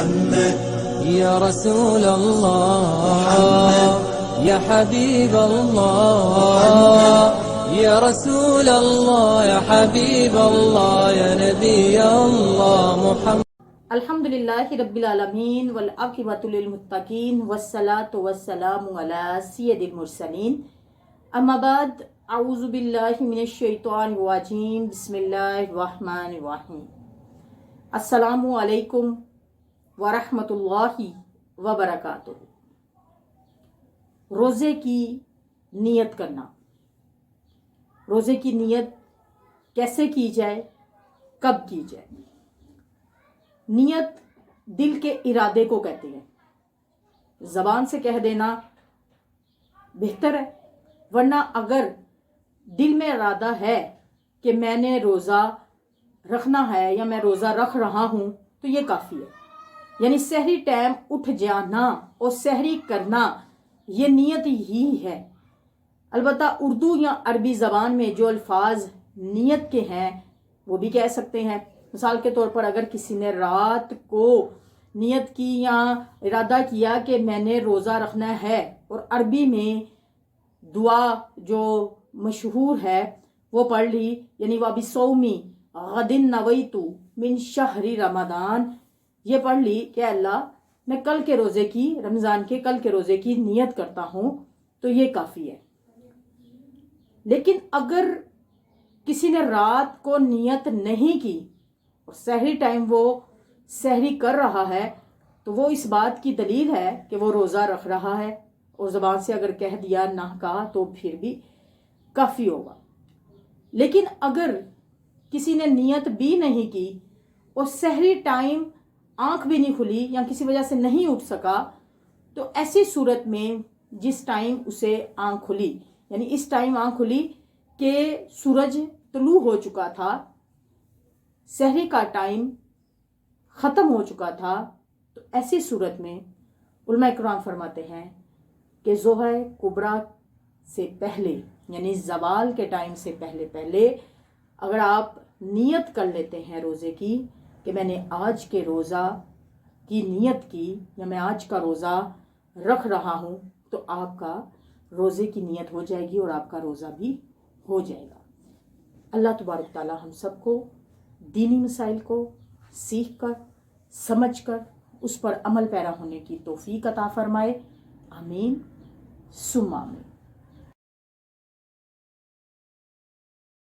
محمد یا رسول اللہ یا حبیب اللہ یا رسول اللہ یا حبیب اللہ یا نبی اللہ محمد۔ الحمدللہ رب العالمین والعاقبۃ للمتقین والصلاۃ والسلام علی سید المرسلین، اما بعد، اعوذ باللہ من الشیطان الرجیم، بسم اللہ الرحمن الرحیم۔ السلام علیکم ورحمۃ اللہ وبرکاتہ۔ روزے کی نیت کرنا، روزے کی نیت کیسے کی جائے، کب کی جائے؟ نیت دل کے ارادے کو کہتے ہیں، زبان سے کہہ دینا بہتر ہے، ورنہ اگر دل میں ارادہ ہے کہ میں نے روزہ رکھنا ہے یا میں روزہ رکھ رہا ہوں تو یہ کافی ہے۔ یعنی سحری ٹائم اٹھ جانا اور سحری کرنا یہ نیت ہی ہے۔ البتہ اردو یا عربی زبان میں جو الفاظ نیت کے ہیں وہ بھی کہہ سکتے ہیں۔ مثال کے طور پر اگر کسی نے رات کو نیت کی یا ارادہ کیا کہ میں نے روزہ رکھنا ہے، اور عربی میں دعا جو مشہور ہے وہ پڑھ لی، یعنی وَبِصَوْمِ غَدٍ نَوَيْتُ مِن شَهْرِ رمضان، یہ پڑھ لی کہ اللہ میں کل کے روزے کی، رمضان کے کل کے روزے کی نیت کرتا ہوں، تو یہ کافی ہے۔ لیکن اگر کسی نے رات کو نیت نہیں کی اور سحری ٹائم وہ سحری کر رہا ہے تو وہ اس بات کی دلیل ہے کہ وہ روزہ رکھ رہا ہے، اور زبان سے اگر کہہ دیا نہ کہا تو پھر بھی کافی ہوگا۔ لیکن اگر کسی نے نیت بھی نہیں کی اور سحری ٹائم آنکھ بھی نہیں کھلی یا کسی وجہ سے نہیں اٹھ سکا، تو ایسی صورت میں جس ٹائم اسے آنکھ کھلی، یعنی اس ٹائم آنکھ کھلی کہ سورج طلوع ہو چکا تھا، سحری کا ٹائم ختم ہو چکا تھا، تو ایسی صورت میں علماء کرام فرماتے ہیں کہ ظہر کبریٰ سے پہلے، یعنی زوال کے ٹائم سے پہلے اگر آپ نیت کر لیتے ہیں روزے کی کہ میں نے آج کے روزہ کی نیت کی یا میں آج کا روزہ رکھ رہا ہوں، تو آپ کا روزے کی نیت ہو جائے گی اور آپ کا روزہ بھی ہو جائے گا۔ اللہ تبارک تعالی ہم سب کو دینی مسائل کو سیکھ کر، سمجھ کر اس پر عمل پیرا ہونے کی توفیق عطا فرمائے، آمین ثم آمین۔